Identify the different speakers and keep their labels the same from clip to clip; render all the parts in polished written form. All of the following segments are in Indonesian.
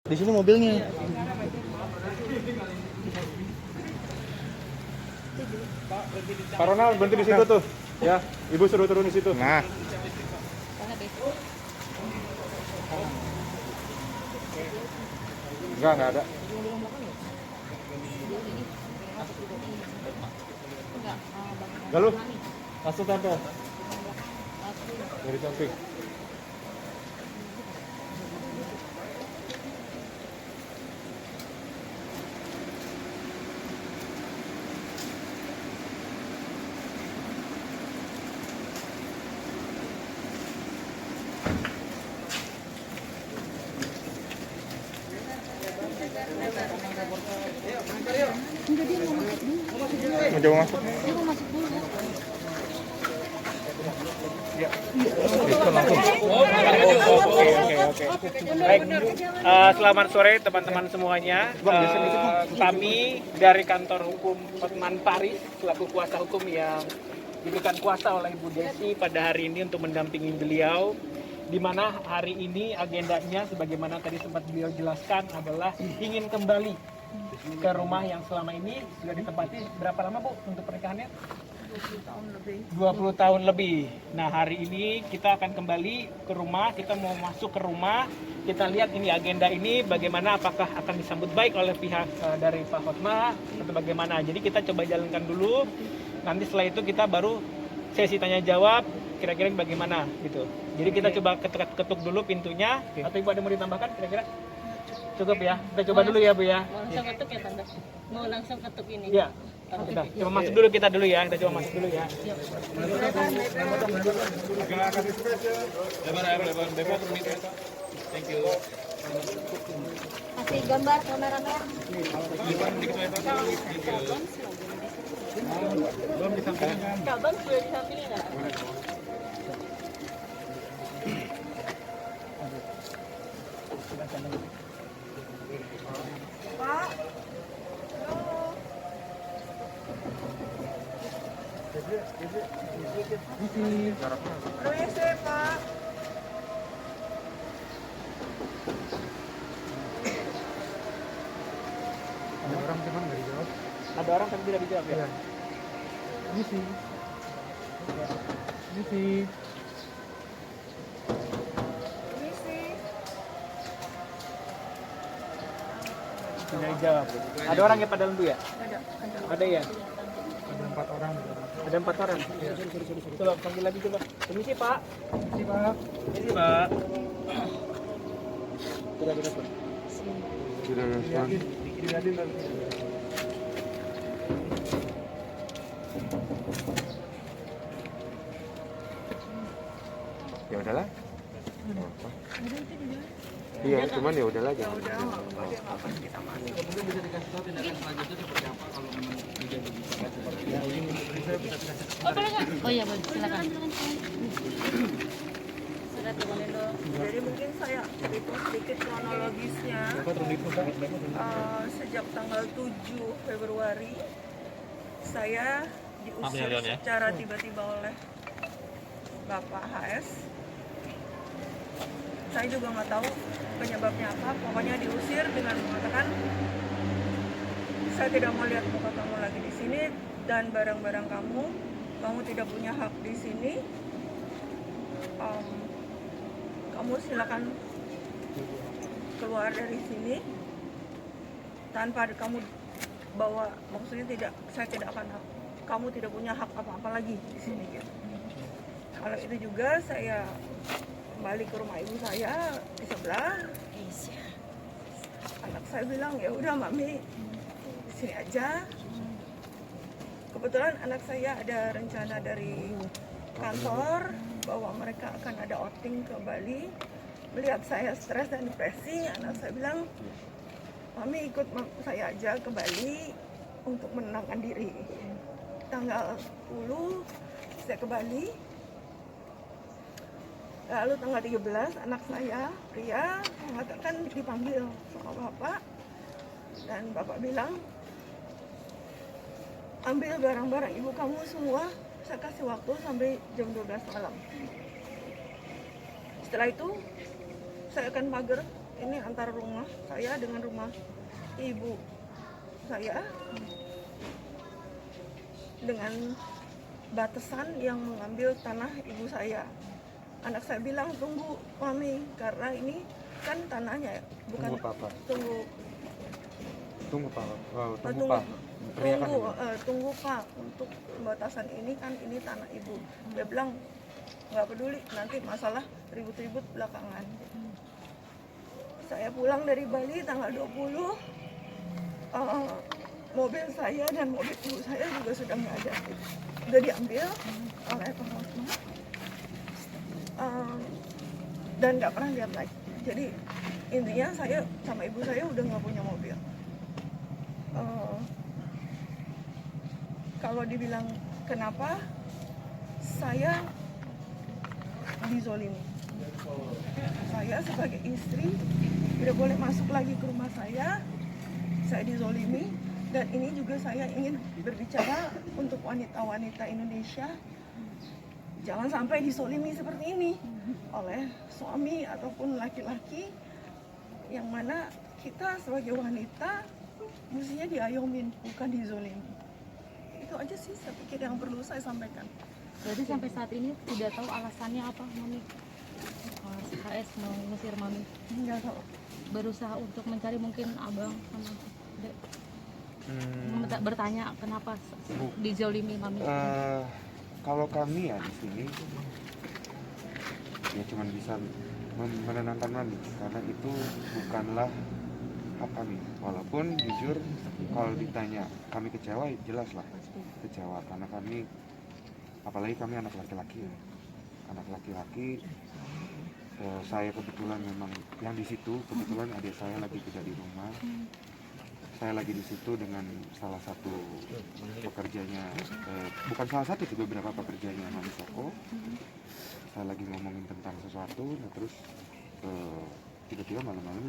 Speaker 1: Di sini mobilnya.
Speaker 2: Pak Ronald berhenti di situ tuh. Ya, Ibu suruh turun di situ.
Speaker 1: Nah.
Speaker 2: Enggak ada. Galuh. Masuk tante. Dari samping.
Speaker 1: Mau coba masuk?
Speaker 3: Baik, selamat sore teman-teman semuanya. Kami dari kantor hukum Hotman Paris selaku kuasa hukum yang diberikan kuasa oleh Ibu Desi pada hari ini untuk mendampingi beliau, di mana hari ini agendanya sebagaimana tadi sempat beliau jelaskan adalah ingin kembali ke rumah yang selama ini sudah ditempati. Berapa lama Bu untuk pernikahannya? 20 tahun lebih. Nah, hari ini kita akan kembali ke rumah, kita mau masuk ke rumah, kita lihat ini agenda ini bagaimana, apakah akan disambut baik oleh pihak dari Pak Hotma atau bagaimana. Jadi kita coba jalankan dulu, nanti setelah itu kita baru sesi tanya jawab, kira-kira bagaimana gitu. Jadi kita coba ketuk dulu pintunya, atau Ibu ada mau ditambahkan kira-kira? Cukup ya, kita coba dulu ya Bu ya.
Speaker 4: Mau langsung ketuk ya Tante? Mau langsung ketuk ini?
Speaker 3: Iya. Kita coba masuk dulu kita dulu ya, kita coba masuk dulu ya. Thank you.
Speaker 4: Kasih gambar kameramen.
Speaker 3: Belum disampaikan.
Speaker 4: Kaban sudah disampingin nggak?
Speaker 5: Pak, WC Pak.
Speaker 2: Ada orang cuman nggak dijawab.
Speaker 3: Ada orang tapi tidak dijawab ya.
Speaker 2: Ini sih.
Speaker 3: Tidak dijawab. Ada orang yang pada lembu ya? Ada ya?
Speaker 2: Ada 4 orang.
Speaker 3: Ada 4 orang. Coba panggil lagi coba. Permisi Pak.
Speaker 2: Ini Pak.
Speaker 3: Permisi Pak. Sudah Pak.
Speaker 2: Sudah respon. Ya udahlah. Iya, cuman ya udahlah jangan.
Speaker 4: Oh iya, boleh. Silakan.
Speaker 5: Jadi mungkin saya cerita sedikit kronologisnya. Sejak tanggal 7 Februari saya diusir secara tiba-tiba oleh Bapak HS. Saya juga nggak tahu penyebabnya apa. Pokoknya diusir dengan mengatakan saya tidak mau lihat muka kamu lagi di sini dan barang-barang kamu tidak punya hak di sini. Kamu silakan keluar dari sini tanpa kamu bawa, maksudnya saya tidak akan, kamu tidak punya hak apa-apa lagi di sini gitu. Kalau itu juga saya kembali ke rumah ibu saya di sebelah. Anak saya bilang ya udah Mami di sini aja. Kebetulan anak saya ada rencana dari kantor bahwa mereka akan ada outing ke Bali. Melihat saya stres dan depresi, anak saya bilang, Mami ikut saya aja ke Bali untuk menenangkan diri. Tanggal 10 saya ke Bali. Lalu tanggal 13 anak saya, Pria, mengatakan dipanggil sama Bapak. Dan Bapak bilang, ambil barang-barang ibu kamu semua, saya kasih waktu sampai jam 12 malam. Setelah itu saya akan mager ini antara rumah saya dengan rumah ibu saya dengan batasan yang mengambil tanah ibu saya. Anak saya bilang tunggu mami karena ini kan tanahnya bukan
Speaker 2: Tunggu papa.
Speaker 5: tunggu
Speaker 2: Tunggu Pak.
Speaker 5: tunggu tunggu Pak untuk pembatasan ini kan ini tanah ibu. Dia bilang nggak peduli nanti masalah ribut-ribut belakangan. Saya pulang dari Bali tanggal 20, mobil saya dan mobil ibu saya juga sudah nggak ada, sudah diambil oleh penghormat dan nggak pernah lihat lagi. Jadi intinya saya sama ibu saya udah nggak punya mobil. Kalau dibilang kenapa saya dizolimi, saya sebagai istri tidak boleh masuk lagi ke rumah saya dizolimi. Dan ini juga saya ingin berbicara untuk wanita-wanita Indonesia, jangan sampai dizolimi seperti ini oleh suami ataupun laki-laki, yang mana kita sebagai wanita mestinya diayomin, bukan dizolimi. Itu aja sih saya pikir yang perlu saya sampaikan.
Speaker 4: Berarti sampai saat ini tidak tahu alasannya apa, Mami? HS mau ngusir Mami.
Speaker 5: Enggak tahu.
Speaker 4: Berusaha untuk mencari mungkin abang sama Dek. Bertanya kenapa dizolimi Mami.
Speaker 1: Kalau kami ya di sini ya cuma bisa menenangkan Mami karena itu bukanlah hak kami. Walaupun jujur kalau ditanya kami kecewa, jelas lah kecewa karena kami, apalagi kami anak laki-laki. Saya kebetulan memang yang di situ, kebetulan adik saya lagi tidak di rumah. Saya lagi di situ dengan salah satu pekerjanya, bukan salah satu, itu beberapa pekerjanya Mami Soko. Saya lagi ngomongin tentang sesuatu, nah terus tiba-tiba malam-malam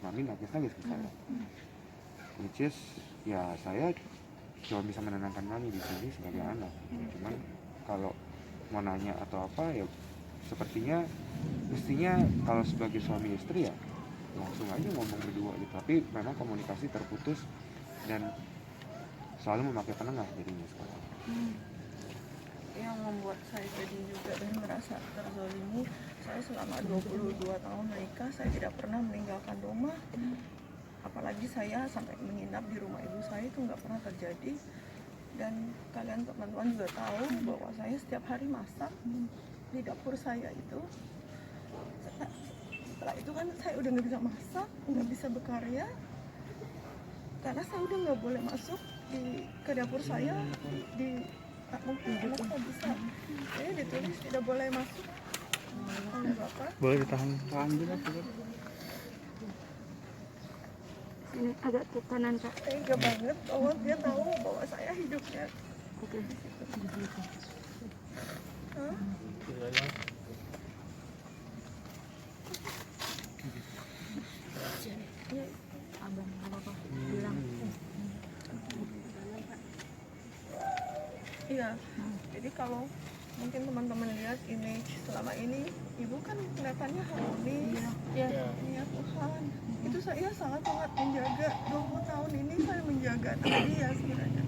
Speaker 1: Mami nangis ke saya. Which is, ya saya cuma bisa menenangkan Mami di sini sebagai anak. Cuman kalau mau nanya atau apa ya sepertinya mestinya kalau sebagai suami istri ya langsung aja ngomong berdua gitu. Tapi memang komunikasi terputus dan selalu memakai penengah jadinya sekarang.
Speaker 5: Yang membuat saya jadi juga dan merasa terzolimi, saya selama 22 tahun menikah, saya tidak pernah meninggalkan rumah. Apalagi saya sampai menginap di rumah ibu saya itu nggak pernah terjadi. Dan kalian teman-teman juga tahu bahwa saya setiap hari masak di dapur saya itu. Setelah itu kan saya udah nggak bisa masak, nggak bisa berkarya, karena saya udah nggak boleh masuk ke dapur saya di mungkin saya bisa. Saya ditulis tidak boleh masuk oleh Bapak.
Speaker 1: Boleh ditahan juga.
Speaker 4: Ini agak ke kanan Kak.
Speaker 5: Tega banget bahwa dia tahu bahwa saya hidupnya.
Speaker 4: Oke.
Speaker 5: Hah?
Speaker 4: Abang apa bilang.
Speaker 5: Iya. Jadi kalau mungkin teman-teman lihat image selama ini, ibu kan kelihatannya harmonis.
Speaker 4: Ya.
Speaker 5: Iya Tuhan. Itu saya sangat menjaga. 20 tahun ini saya menjaga nama dia sebenarnya.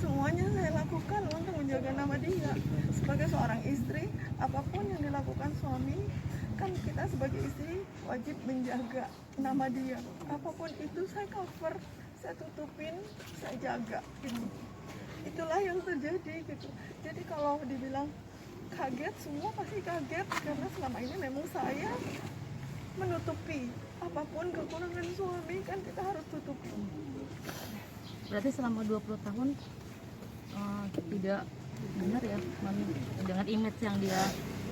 Speaker 5: Semuanya saya lakukan untuk menjaga nama dia. Sebagai seorang istri, apapun yang dilakukan suami, kan kita sebagai istri wajib menjaga nama dia. Apapun itu saya cover, saya tutupin, saya jaga gitu. Itulah yang terjadi gitu. Jadi kalau dibilang kaget, semua pasti kaget karena selama ini memang saya menutupi apapun kekurangan suami, kan kita harus tutupi.
Speaker 4: Berarti selama 20 tahun tidak benar ya Mami dengan image yang dia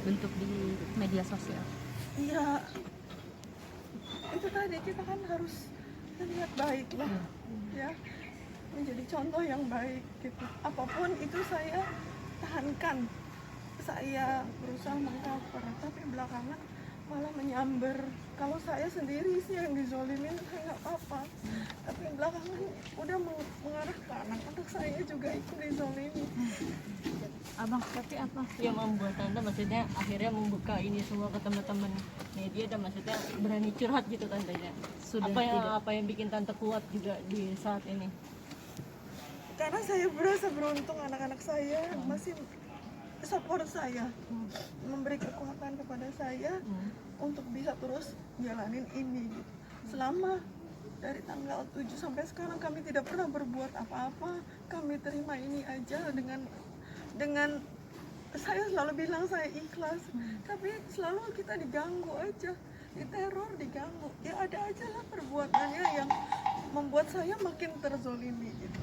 Speaker 4: bentuk di media sosial.
Speaker 5: Iya, itu tadi kita kan harus terlihat baik lah, ya, menjadi contoh yang baik gitu. Apapun itu saya tahankan, saya berusaha mengcover, tapi belakangan malah menyamber. Kalau saya sendiri sih yang dizolimin, saya nggak apa-apa, tapi belakangan udah mengarah ke anak-anak saya juga itu dizolimi.
Speaker 4: Abang, tapi apa yang membuat Tante maksudnya akhirnya membuka ini semua ke teman-teman media dan maksudnya berani curhat gitu tantenya? Apa yang bikin Tante kuat juga di saat ini?
Speaker 5: Karena saya berasa beruntung anak-anak saya masih support saya, memberi kekuatan kepada saya untuk bisa terus jalanin ini gitu. Selama dari tanggal 7 sampai sekarang kami tidak pernah berbuat apa-apa, kami terima ini aja dengan saya selalu bilang saya ikhlas, tapi selalu kita diganggu aja, diteror, diganggu, ya ada aja lah perbuatannya yang membuat saya makin terzolimi gitu.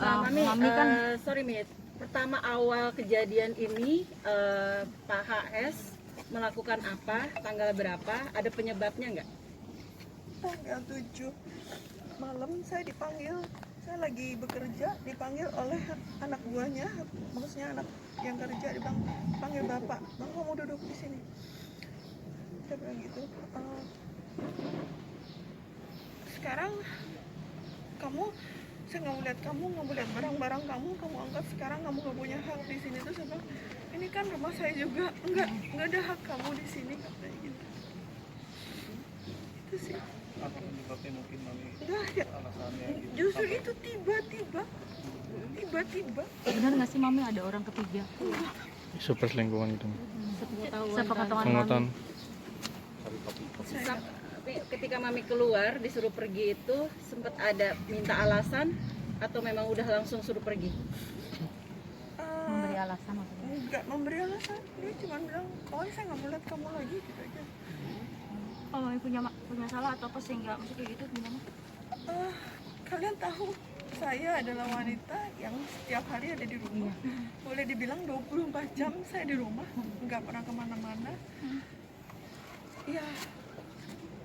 Speaker 6: Mami kan sorry Mit, pertama awal kejadian ini Pak HS melakukan apa, tanggal berapa, ada penyebabnya nggak?
Speaker 5: Tanggal 7 malam saya dipanggil, saya lagi bekerja, dipanggil oleh anak buahnya, maksudnya anak yang kerja, dipanggil bapak, bang kamu duduk di sini. Saya bilang gitu, sekarang saya nggak mau lihat kamu, nggak mau lihat barang-barang kamu angkat sekarang, kamu nggak punya hak di sini. Terus saya bilang, ini kan rumah saya juga, nggak ada hak kamu di sini, katanya gitu. Itu sih.
Speaker 3: Apa penyebabnya mungkin Mami
Speaker 5: Nggak ya.
Speaker 3: alasannya gitu?
Speaker 5: Justru itu tiba-tiba.
Speaker 4: Benar nggak sih Mami ada orang ketiga?
Speaker 2: Super selingkuhan itu.
Speaker 4: Sepengetahuan Mami.
Speaker 6: Tapi ketika Mami keluar disuruh pergi itu sempat ada minta alasan atau memang udah langsung suruh pergi?
Speaker 4: Memberi alasan maksudnya?
Speaker 5: Nggak memberi alasan, dia cuma bilang, oh saya nggak mau lihat kamu lagi, gitu aja.
Speaker 4: Oh, Mami punya salah atau apa sehingga maksudnya kayak gitu gimana?
Speaker 5: Kalian tahu saya adalah wanita yang setiap hari ada di rumah. Boleh dibilang 24 jam saya di rumah, nggak pernah kemana-mana. Ya,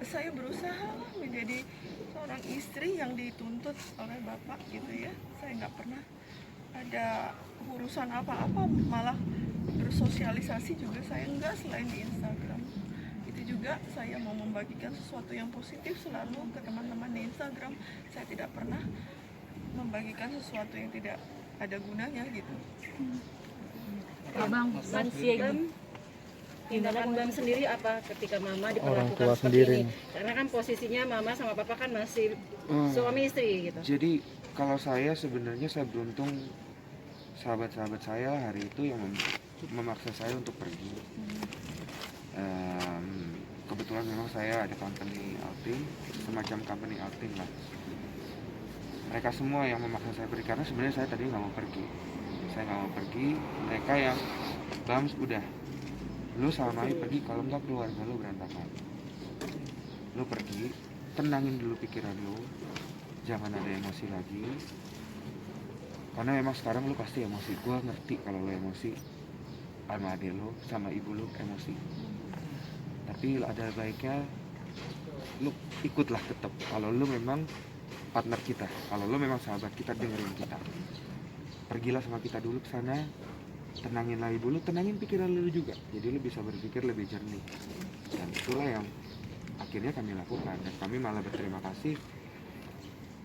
Speaker 5: saya berusaha menjadi seorang istri yang dituntut oleh bapak gitu ya. Saya nggak pernah ada urusan apa-apa, malah bersosialisasi juga saya enggak selain di Instagram. Itu juga saya mau membagikan sesuatu yang positif selalu ke teman-teman di Instagram. Saya tidak pernah membagikan sesuatu yang tidak ada gunanya gitu.
Speaker 4: Abang,
Speaker 6: Tindakan Bang sendiri apa ketika Mama diperlakukan
Speaker 2: tua
Speaker 6: seperti
Speaker 2: sendiri.
Speaker 6: ini? Karena kan posisinya Mama sama Papa kan masih suami istri gitu.
Speaker 1: Jadi kalau saya sebenarnya saya beruntung, sahabat-sahabat saya hari itu yang memaksa saya untuk pergi. Kebetulan memang saya ada company outing, semacam company outing lah. Mereka semua yang memaksa saya pergi, karena sebenarnya saya tadi nggak mau pergi. Saya nggak mau pergi. Mereka yang, Bams udah, lu sama Mami pergi, kalau enggak keluarga lu berantakan. Lu pergi, tenangin dulu pikiran lu, jangan ada emosi lagi. Karena memang sekarang lu pasti emosi. Gue ngerti kalau lu emosi sama adik lu, sama ibu lu emosi. Tapi ada baiknya lu ikutlah tetap. Kalau lu memang partner kita, kalau lu memang sahabat kita, dengerin kita. Pergilah sama kita dulu ke sana, tenanginlah ibu lu, tenangin pikiran lu juga. Jadi lu bisa berpikir lebih jernih. Dan itulah yang akhirnya kami lakukan. Dan kami malah berterima kasih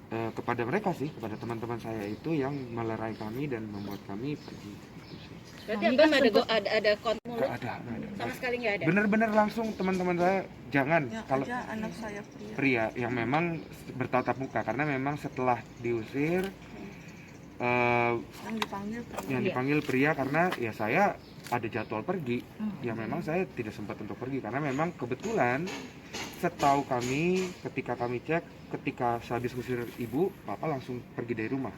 Speaker 1: kepada mereka sih, kepada teman-teman saya itu yang melerai kami dan membuat kami pergi.
Speaker 6: Berarti Abang ada kontak mulut?
Speaker 1: Nggak ada.
Speaker 6: Sama sekali nggak ada?
Speaker 1: Bener-bener langsung teman-teman saya jangan
Speaker 5: Ya,
Speaker 1: kalau
Speaker 5: aja anak saya pria.
Speaker 1: pria yang memang bertatap muka, karena memang setelah diusir
Speaker 5: Yang dipanggil pria.
Speaker 1: yang dipanggil pria, karena ya saya ada jadwal pergi, ya memang saya tidak sempat untuk pergi karena memang kebetulan setahu kami ketika kami cek, ketika saya habis usir ibu, papa langsung pergi dari rumah.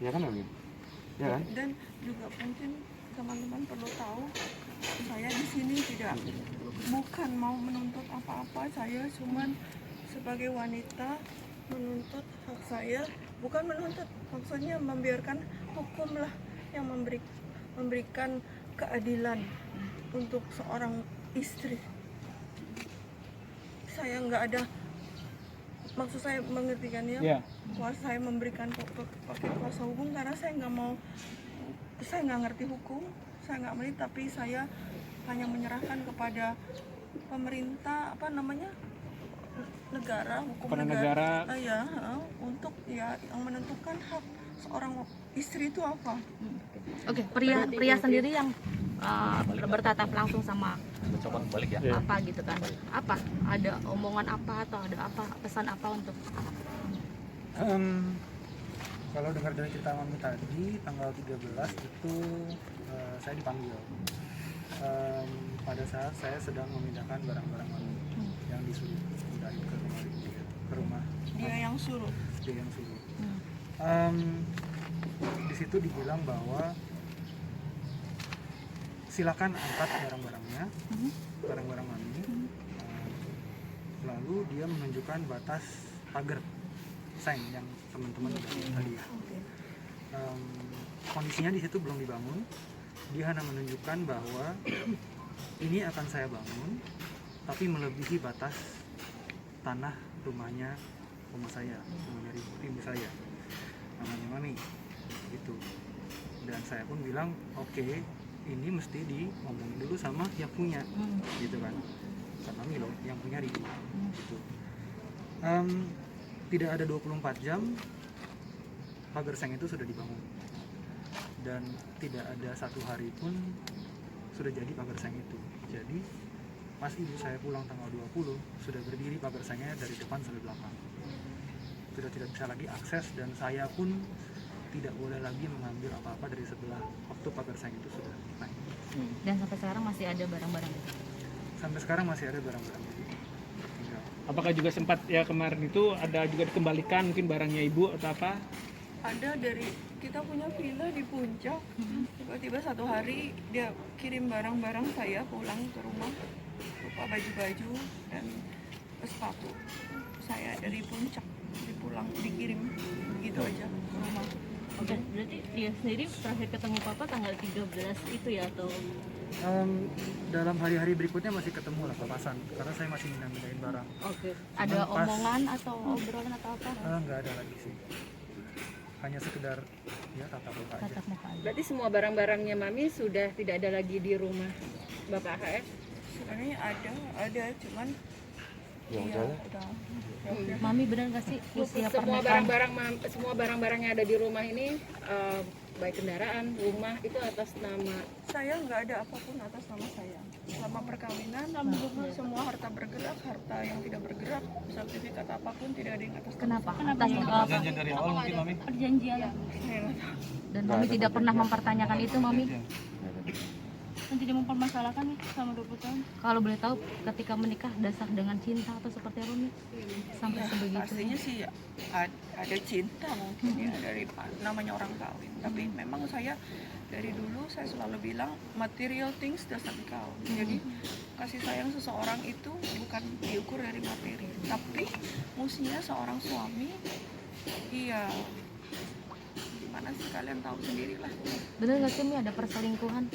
Speaker 1: Ya kan Amin? Ya kan?
Speaker 5: Dan juga mungkin teman-teman perlu tahu, saya di sini bukan mau menuntut apa-apa, saya cuman sebagai wanita menuntut hak saya, bukan menuntut, maksudnya membiarkan hukum lah yang memberikan keadilan untuk seorang istri. Saya nggak ada, maksud saya mengertikannya, kuasa saya memberikan pakai kuasa hukum karena saya nggak ngerti hukum, saya nggak mengerti, tapi saya hanya menyerahkan kepada pemerintah, negara, hukum negara, untuk ya yang menentukan hak seorang istri itu apa.
Speaker 7: Oke, pria sendiri yang bertatap langsung sama apa gitu kan? Apa? Ada omongan apa atau ada apa pesan apa untuk?
Speaker 8: Kalau dengar dari cerita Mami tadi, tanggal 13 itu saya dipanggil. Pada saat saya sedang memindahkan barang-barang Mami yang disuruh pindahin ke rumah.
Speaker 5: Dia yang suruh.
Speaker 8: Dia yang suruh. Di situ dibilang bahwa silakan angkat barang-barangnya, barang-barang Mami. Lalu dia menunjukkan batas pagar seng yang teman-teman udah lihat tadi ya. Kondisinya di situ belum dibangun. Dia hanya menunjukkan bahwa ini akan saya bangun, tapi melebihi batas tanah rumahnya saya, rumahnya ibu saya, namanya Mami, gitu. Dan saya pun bilang, oke, ini mesti diomongin dulu sama yang punya, gitu kan. Kata Mami loh, yang punya Riri, gitu. Tidak ada 24 jam pagar seng itu sudah dibangun, dan tidak ada satu hari pun sudah jadi pagar seng itu. Jadi pas ibu saya pulang tanggal 20 sudah berdiri pagar sengnya dari depan sampai belakang, sudah tidak bisa lagi akses, dan saya pun tidak boleh lagi mengambil apa-apa dari sebelah waktu pagar seng itu sudah naik.
Speaker 7: Dan sampai sekarang masih ada barang-barang itu?
Speaker 8: Sampai sekarang masih ada barang-barang itu.
Speaker 3: Apakah juga sempat ya kemarin itu ada juga dikembalikan mungkin barangnya ibu atau apa?
Speaker 5: Ada dari kita punya villa di puncak. Tiba-tiba satu hari dia kirim barang-barang saya pulang ke rumah, berupa baju-baju dan sepatu saya dari puncak dikirim begitu aja ke rumah.
Speaker 4: Oke, berarti dia sendiri terakhir ketemu papa tanggal 13 itu ya atau?
Speaker 8: Dalam hari-hari berikutnya masih ketemu lah papasan, karena saya masih mindahin barang.
Speaker 4: Oke.
Speaker 7: Ada
Speaker 8: Cuman pas-
Speaker 7: omongan atau obrolan atau apa?
Speaker 8: Nggak ada lagi sih, hanya sekedar ya tatap muka aja.
Speaker 7: Tatap muka aja.
Speaker 6: Berarti semua barang-barangnya Mami sudah tidak ada lagi di rumah Bapak HS?
Speaker 5: Sebenarnya ada cuman
Speaker 1: Ya
Speaker 5: iya,
Speaker 1: udah.
Speaker 5: udah.
Speaker 7: Mami benar nggak sih usia
Speaker 6: Semua
Speaker 7: pernikahan?
Speaker 6: barang-barang yang ada di rumah ini baik kendaraan, rumah itu atas nama
Speaker 5: Saya nggak ada apapun atas nama saya. Selama perkawinan, semua harta bergerak, harta yang tidak bergerak, sertifikat apapun tidak ada yang atas nama
Speaker 7: Kenapa?
Speaker 5: saya.
Speaker 7: Atas apa?
Speaker 8: Dari awal mungkin Mami.
Speaker 4: Perjanjian.
Speaker 5: Saya nggak tahu.
Speaker 7: Dan Mami tidak pernah mempertanyakan itu, Mami?
Speaker 4: Kan tidak mempermasalahkan nih sama 20 tahun.
Speaker 7: Kalau boleh tahu, ketika menikah dasar dengan cinta atau seperti apa nih? Sampai sebegitu.
Speaker 5: Pastinya sih ada cinta mungkin ya dari namanya orang kawin. Tapi memang saya dari dulu saya selalu bilang material things doesn't count. Jadi kasih sayang seseorang itu bukan diukur dari materi, tapi mestinya seorang suami, iya gimana sih kalian tahu sendirilah.
Speaker 7: Bener nggak sih, Mi, ada perselingkuhan?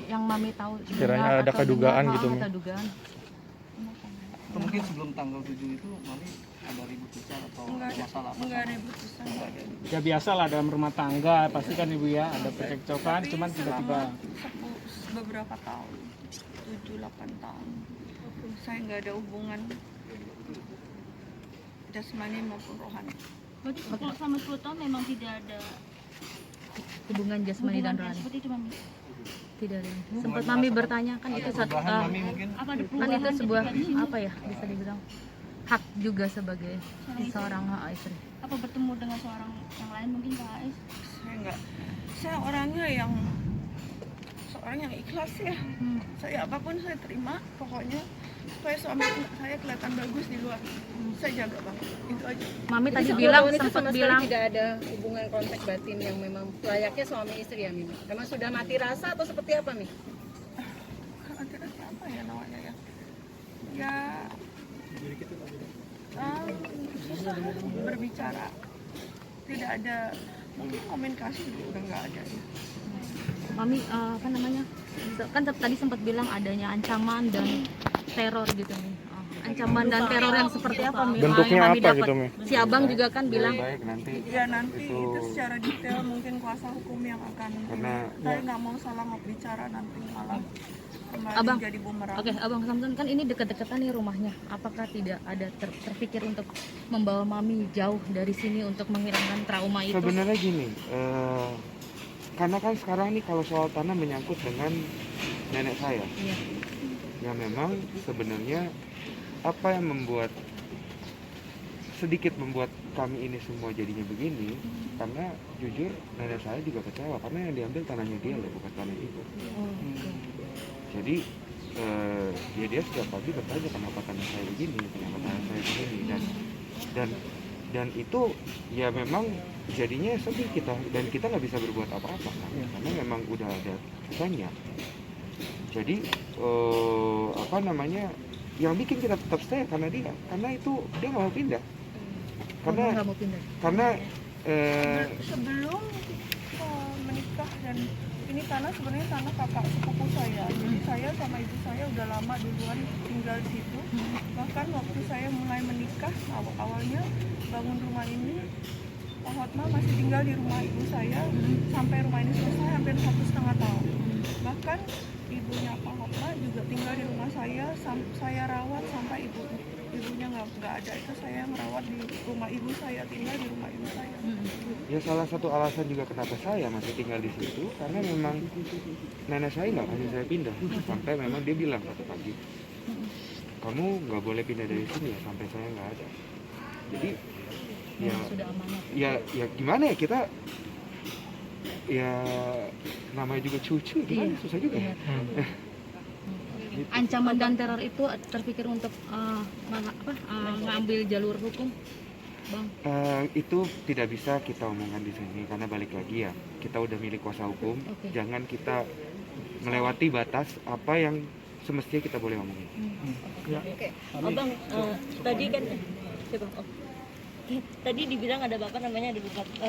Speaker 7: Yang Mami tahu?
Speaker 2: Kiranya ada
Speaker 7: atau
Speaker 2: kedugaan
Speaker 7: dengar,
Speaker 2: gitu, Mi.
Speaker 7: Atau dugaan?
Speaker 9: Atau mungkin sebelum tanggal 7 itu Mami ada ribut besar atau masalah apa?
Speaker 5: Enggak ribut besar, enggak ada.
Speaker 3: Ya biasa lah dalam rumah tangga pasti kan ibu ya ada percekcokan,
Speaker 5: Tapi
Speaker 3: cuman tiba-tiba
Speaker 5: selama beberapa tahun, 7-8 tahun, saya nggak ada hubungan jasmani maupun rohani.
Speaker 4: Berarti kalau selama 10 tahun memang tidak ada
Speaker 7: Hubungan jasmani dan
Speaker 4: hubungan
Speaker 7: rohani?
Speaker 4: seperti itu, Mami.
Speaker 7: Tidak ada. Sempat Mami bertanya kan itu satu,
Speaker 9: Perubahan Mami mungkin?
Speaker 4: Apa ada
Speaker 7: kan
Speaker 4: perubahan
Speaker 7: itu sebuah
Speaker 4: ketika di sini?
Speaker 7: apa ya, bisa dibilang hak juga sebagai seorang istri.
Speaker 4: Apa bertemu dengan seorang yang lain mungkin Kak Ais?
Speaker 5: Saya nggak, saya orangnya yang seorang yang ikhlas ya. Saya apapun saya terima, pokoknya supaya suami saya kelihatan bagus di luar. Saya jaga banget, itu aja.
Speaker 7: Mami tadi
Speaker 6: Jadi
Speaker 7: bilang
Speaker 6: itu
Speaker 7: sempat
Speaker 6: sama sekali
Speaker 7: bilang
Speaker 6: tidak ada hubungan kontak batin yang memang layaknya suami istri ya Mimi. Memang sudah mati rasa atau seperti apa Mi?
Speaker 5: Nanti apa ya namanya ya? Ya, susah berbicara. Tidak ada, mungkin komunikasi juga udah nggak ada ya.
Speaker 7: Mami apa namanya? Kan tadi sempat bilang adanya ancaman dan teror gitu nih. Ancaman dan teror yang seperti apa, Mi?
Speaker 2: Bentuknya
Speaker 7: yang Mami
Speaker 2: apa
Speaker 7: dapat?
Speaker 2: gitu, Mi?
Speaker 7: Si Abang juga kan bilang
Speaker 1: Baik, nanti
Speaker 5: Ya nanti
Speaker 1: itu
Speaker 5: itu secara detail mungkin kuasa hukum yang akan.
Speaker 1: Karena-
Speaker 5: Saya nggak mau salah bicara nanti malah kembali
Speaker 7: Abang.
Speaker 5: jadi bumerang.
Speaker 7: Oke, Abang Samson, kan ini deket-deketan nih rumahnya. Apakah tidak ada terpikir untuk membawa Mami jauh dari sini untuk menghilangkan trauma itu?
Speaker 1: sebenarnya gini, karena kan sekarang nih kalau soal tanah menyangkut dengan nenek saya. Ya memang sebenarnya apa yang sedikit membuat kami ini semua jadinya begini, karena jujur nenek saya juga kecewa karena yang diambil tanahnya dia loh, bukan tanah ibu. Jadi dia setiap pagi bertanya kenapa tanah saya begini, kenapa tanah saya begini, dan itu ya memang jadinya sedih kita, dan kita nggak bisa berbuat apa-apa kan? Karena memang udah ada putusannya. Jadi yang bikin kita tetap stay karena dia itu dia nggak mau pindah. Karena
Speaker 5: sebelum menikah, dan ini tanah sebenarnya tanah kakak sepupu saya. Jadi saya sama ibu saya udah lama duluan tinggal di situ. Bahkan waktu saya mulai menikah, awalnya bangun rumah ini, Pak Hotma masih tinggal di rumah ibu saya sampai rumah ini selesai hampir 1,5 tahun. Bahkan ibunya Pak Hotma juga tinggal di rumah saya rawat sampai ibunya nggak ada, itu saya merawat di rumah ibu saya, tinggal di rumah ibu saya.
Speaker 1: ya salah satu alasan juga kenapa saya masih tinggal di situ karena memang nenek saya nggak kasih saya pindah sampai memang dia bilang satu pagi, kamu nggak boleh pindah dari sini ya sampai saya nggak ada. Jadi ya gimana ya, kita ya namanya juga cucu gimana, susah juga ya.
Speaker 7: Ancaman dan teror itu terpikir untuk ngambil jalur hukum, Bang?
Speaker 1: Itu tidak bisa kita omongkan di sini karena balik lagi ya, kita udah milik kuasa hukum. Jangan kita melewati batas apa yang semestinya kita boleh omongin.
Speaker 4: Abang, tadi kan tadi dibilang ada bapak namanya ada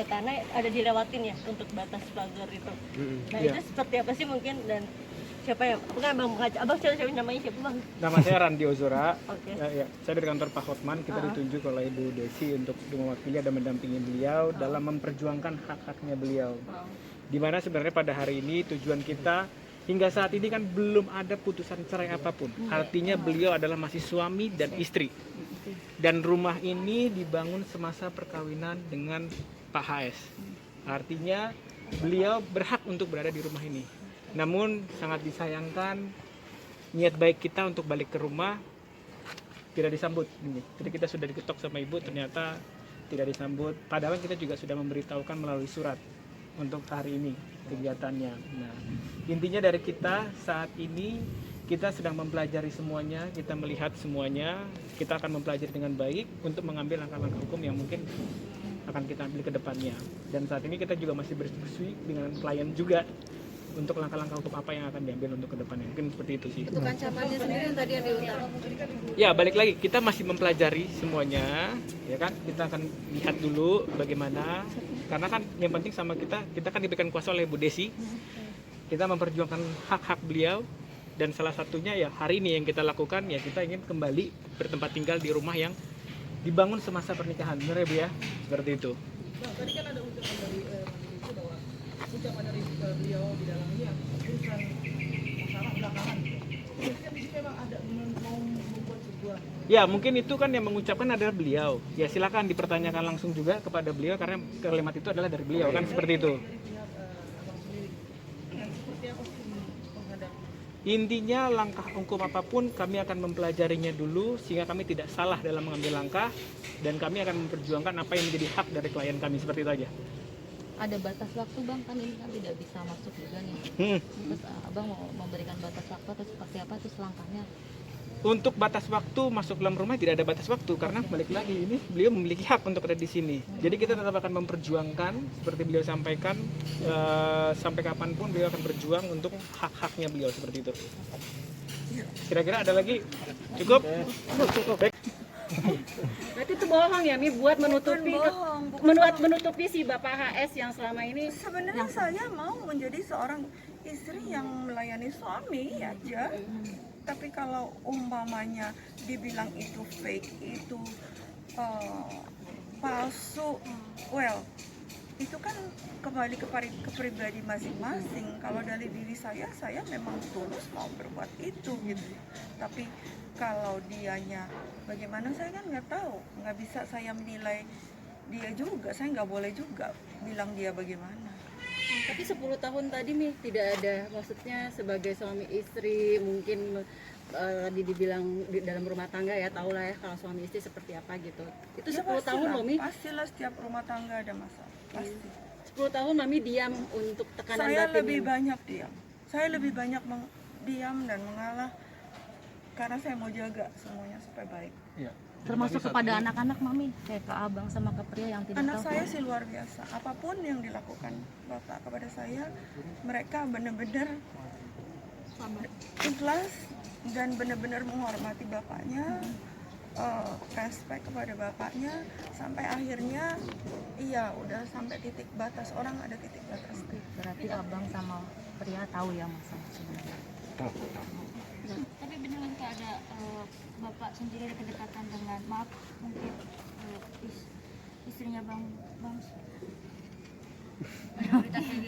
Speaker 4: tanah ada dilewatin ya untuk batas pagar itu. Nah itu seperti apa sih mungkin, dan siapa ya? Bukan Bang Mengaca. Abang siapa namanya, siapa Bang?
Speaker 3: Nama saya Randi Ozora. Ya, saya dari kantor Pak Hotman. Kita ditunjuk oleh Ibu Desi untuk mewakili dan mendampingi beliau dalam memperjuangkan hak-haknya beliau. Dimana sebenarnya pada hari ini tujuan kita hingga saat ini kan belum ada putusan cerai apapun. Artinya beliau adalah masih suami dan istri. Dan rumah ini dibangun semasa perkawinan dengan Pak HS. Artinya beliau berhak untuk berada di rumah ini. Namun sangat disayangkan niat baik kita untuk balik ke rumah tidak disambut. Jadi kita sudah diketok sama ibu, ternyata tidak disambut. Padahal kita juga sudah memberitahukan melalui surat untuk hari ini kegiatannya. Nah, intinya dari kita saat ini kita sedang mempelajari semuanya, kita melihat semuanya, kita akan mempelajari dengan baik untuk mengambil langkah-langkah hukum yang mungkin akan kita ambil ke depannya. Dan saat ini kita juga masih berdiskusi dengan klien juga untuk langkah-langkah hukum apa yang akan diambil untuk ke depannya. Mungkin seperti itu sih.
Speaker 6: Untuk ancamannya sendiri yang tadi yang diutarakan.
Speaker 3: Ya, balik lagi, kita masih mempelajari semuanya, ya kan? Kita akan lihat dulu bagaimana, karena kan yang penting sama kita kan diberikan kuasa oleh Bu Desi. Kita memperjuangkan hak-hak beliau, dan salah satunya ya hari ini yang kita lakukan ya, kita ingin kembali bertempat tinggal di rumah yang dibangun semasa pernikahan. Benar ya Bu ya? Seperti itu.
Speaker 9: Bang, tadi kan ada ucapan dari bahwa ucapan dari beliau di dalam ini yang urusan masalah belakangan. Jadi kan di sini memang ada mau membuat sebuah.
Speaker 3: Ya mungkin itu kan yang mengucapkan adalah beliau. Ya silakan dipertanyakan langsung juga kepada beliau karena kalimat itu adalah dari beliau kan, seperti itu. Intinya langkah hukum apapun kami akan mempelajarinya dulu sehingga kami tidak salah dalam mengambil langkah, dan kami akan memperjuangkan apa yang menjadi hak dari klien kami, seperti itu aja.
Speaker 7: Ada batas waktu Bang, kan ini kan tidak bisa masuk juga nih. Terus Abang mau memberikan batas waktu atau seperti apa, terus langkahnya?
Speaker 3: Untuk batas waktu masuk dalam rumah tidak ada batas waktu karena balik lagi ini beliau memiliki hak untuk ada di sini. Jadi kita tetap akan memperjuangkan seperti beliau sampaikan, sampai kapanpun beliau akan berjuang untuk hak-haknya beliau, seperti itu. Kira-kira ada lagi? Cukup? Cukup. Baik.
Speaker 6: Berarti itu bohong ya Mi, buat menutupi si Bapak HS yang selama ini.
Speaker 5: Sebenarnya saya mau menjadi seorang istri yang melayani suami aja. Tapi kalau umpamanya dibilang itu fake, itu palsu, well, itu kan kembali ke pribadi masing-masing. Kalau dari diri saya memang tulus mau berbuat itu gitu. Tapi kalau dianya bagaimana saya kan nggak tahu, nggak bisa saya menilai dia juga, saya nggak boleh juga bilang dia bagaimana.
Speaker 6: Tapi 10 tahun tadi Mi tidak ada, maksudnya sebagai suami istri mungkin tadi dibilang di dalam rumah tangga ya, tahu lah ya kalau suami istri seperti apa gitu. Itu 10 tahun loh Mi.
Speaker 5: Pastilah setiap rumah tangga ada masalah. Pasti.
Speaker 6: 10 tahun Mami diam untuk tekanan
Speaker 5: Saya
Speaker 6: batin.
Speaker 5: lebih banyak diam. Saya lebih banyak diam dan mengalah karena saya mau jaga semuanya supaya baik.
Speaker 7: Termasuk kepada anak-anak Mami, kayak ke abang sama ke pria yang tidak
Speaker 5: Anak
Speaker 7: tahu.
Speaker 5: saya sih luar biasa. Apapun yang dilakukan Bapak kepada saya, mereka benar-benar ikhlas dan benar-benar menghormati Bapaknya, respect kepada Bapaknya, sampai akhirnya iya udah sampai titik batas, orang ada titik batas.
Speaker 7: Berarti abang sama pria tahu ya masalah sebenarnya.
Speaker 10: Tapi benar nggak ada bapak sendiri ada kedekatan dengan maaf mungkin istrinya bang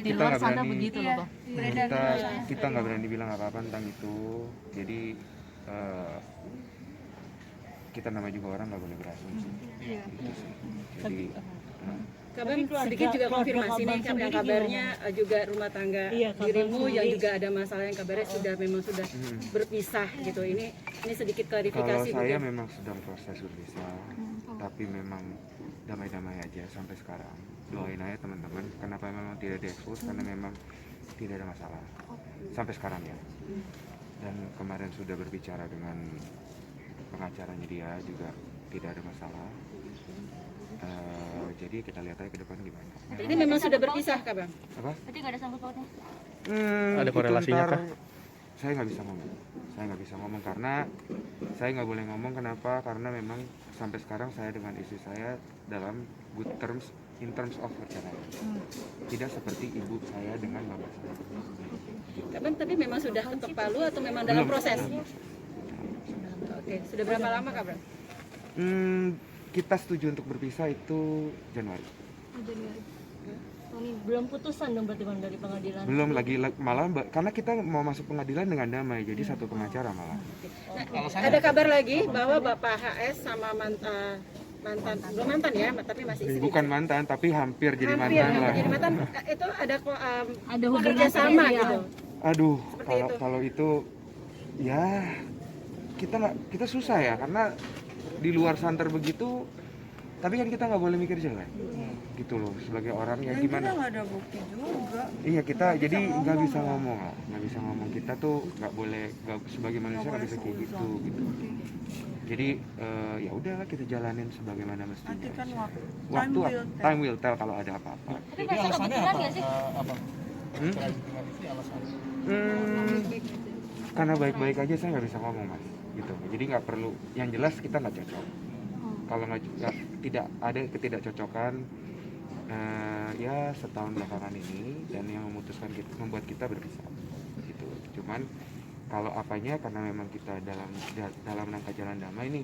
Speaker 7: Di luar sana begitu loh bang.
Speaker 1: Kita nggak berani bilang apa-apa tentang itu. Jadi kita nama juga orang nggak boleh berasumsi. Gitu sih. Jadi
Speaker 6: Kabang sedikit juga konfirmasi nih, kan yang kabarnya juga rumah tangga dirimu yang juga ada masalah yang kabarnya memang sudah berpisah gitu. Ini sedikit klarifikasi.
Speaker 1: kalau saya memang sedang proses berpisah, tapi memang damai-damai aja sampai sekarang. Doain aja teman-teman. Kenapa memang tidak diekspos? Karena memang tidak ada masalah sampai sekarang ya. Dan kemarin sudah berbicara dengan pengacaranya, dia juga tidak ada masalah. Jadi kita lihat aja ke depan gimana.
Speaker 6: Ini memang sudah berpisah Kabang?
Speaker 1: Apa?
Speaker 10: berarti nggak ada sangkut pautnya?
Speaker 2: Ada korelasinya kah?
Speaker 1: Saya nggak bisa ngomong. Saya nggak bisa ngomong karena saya nggak boleh ngomong. Kenapa? Karena memang sampai sekarang saya dengan istri saya dalam good terms, in terms of perceraian. Tidak seperti ibu saya dengan bapak saya.
Speaker 6: Kabang tapi memang sudah ketok palu atau memang dalam proses? Oke, sudah berapa lama Kabang?
Speaker 1: Kita setuju untuk berpisah itu Januari.
Speaker 4: Belum putusan dong berarti Bang dari pengadilan?
Speaker 1: Belum lagi malah karena kita mau masuk pengadilan dengan damai, jadi satu pengacara malah.
Speaker 6: Nah, ada kabar lagi bahwa Bapak HS sama mantan belum mantan ya, tapi masih istri.
Speaker 1: Bukan mantan, tapi hampir jadi
Speaker 6: Hampir,
Speaker 1: mantan lah.
Speaker 6: jadi mantan itu ada
Speaker 7: hubungan
Speaker 6: kerjasama
Speaker 7: ya.
Speaker 6: gitu.
Speaker 1: Aduh,
Speaker 6: Seperti
Speaker 1: kalau itu ya kita susah ya karena di luar santer begitu, tapi kan kita nggak boleh mikir jelek, gitu loh sebagai orang ya
Speaker 5: Dan
Speaker 1: gimana?
Speaker 5: kita nggak ada bukti juga.
Speaker 1: Iya kita jadi nggak bisa ngomong lah, nggak bisa ngomong, kita tuh nggak boleh sebagai manusia nggak bisa kayak gitu. Jadi ya udahlah kita jalanin sebagaimana mestinya.
Speaker 5: Nanti kan
Speaker 1: Waktu time will tell kalau ada apa-apa.
Speaker 10: Tapi masih kebetulan nggak sih?
Speaker 1: Karena baik-baik aja saya nggak bisa ngomong mas, gitu. Jadi nggak perlu. Yang jelas kita nggak cocok. Kalau tidak ada ketidakcocokan ya setahun belakangan ini dan yang memutuskan membuat kita berpisah, gitu. Cuman kalau apanya karena memang kita dalam rangka jalan damai nih,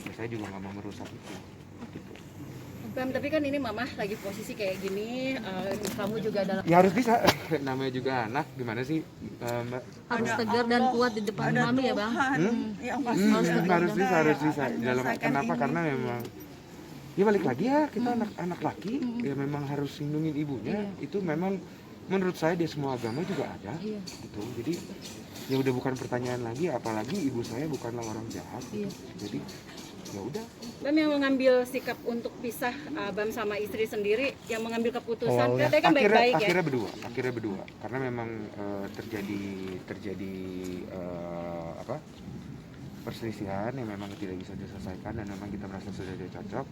Speaker 1: ya saya juga nggak mau merusak itu, gitu.
Speaker 6: Bang, tapi kan ini Mama lagi posisi kayak gini, kamu juga dalam
Speaker 1: Ya harus bisa, namanya juga anak, gimana sih Mbak?
Speaker 7: Harus tegar dan kuat di depan Mami ya bang.
Speaker 5: Yang pasti
Speaker 1: Harus bisa. Kenapa? Karena memang ya balik lagi ya kita anak laki, ya memang harus lindungin ibunya. Itu memang menurut saya di semua agama juga ada, gitu. Jadi ya udah bukan pertanyaan lagi, apalagi ibu saya bukanlah orang jahat, gitu. Jadi ya udah.
Speaker 6: Bam yang mengambil sikap untuk pisah Bam sama istri sendiri, yang mengambil keputusan katanya kan baik-baik ya.
Speaker 1: Akhirnya berdua, karena memang terjadi perselisihan yang memang tidak bisa diselesaikan dan memang kita merasa sudah tidak cocok.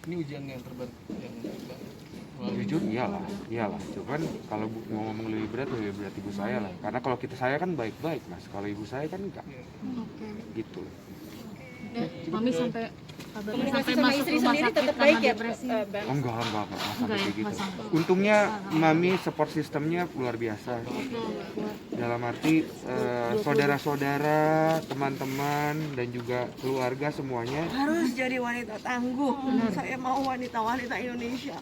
Speaker 9: Ini ujian yang terberat yang
Speaker 1: Jujur iyalah. Cuman kalau mau ngomong lebih berat ibu saya lah. Karena kalau saya kan baik-baik mas, kalau ibu saya kan enggak. Gitu.
Speaker 7: Mami sampai
Speaker 6: Komunikasi sama
Speaker 7: masuk
Speaker 6: istri
Speaker 7: rumah
Speaker 6: sendiri
Speaker 7: sakit
Speaker 6: tetap
Speaker 7: karena
Speaker 6: baik ya,
Speaker 7: depresi.
Speaker 6: Bang?
Speaker 1: Enggak sampai kayak gitu.
Speaker 7: sampai.
Speaker 1: Untungnya mami support sistemnya luar biasa. Dalam arti saudara-saudara, teman-teman dan juga keluarga semuanya
Speaker 5: harus jadi wanita tangguh. Saya mau wanita-wanita Indonesia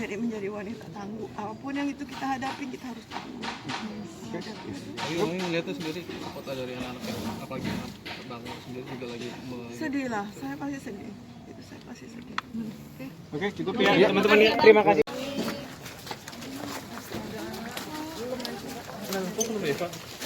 Speaker 5: jadi menjadi wanita tangguh. Apapun yang itu kita hadapi, kita harus tangguh.
Speaker 9: Tapi Mami melihatnya sendiri kota dari anak-anak yang apalagi Bang sendiri juga lagi
Speaker 5: Sedih lah, saya pasti sedih. Itu saya pasti sedih.
Speaker 3: Oke, cukup ya teman-teman. Terima kasih.
Speaker 2: besok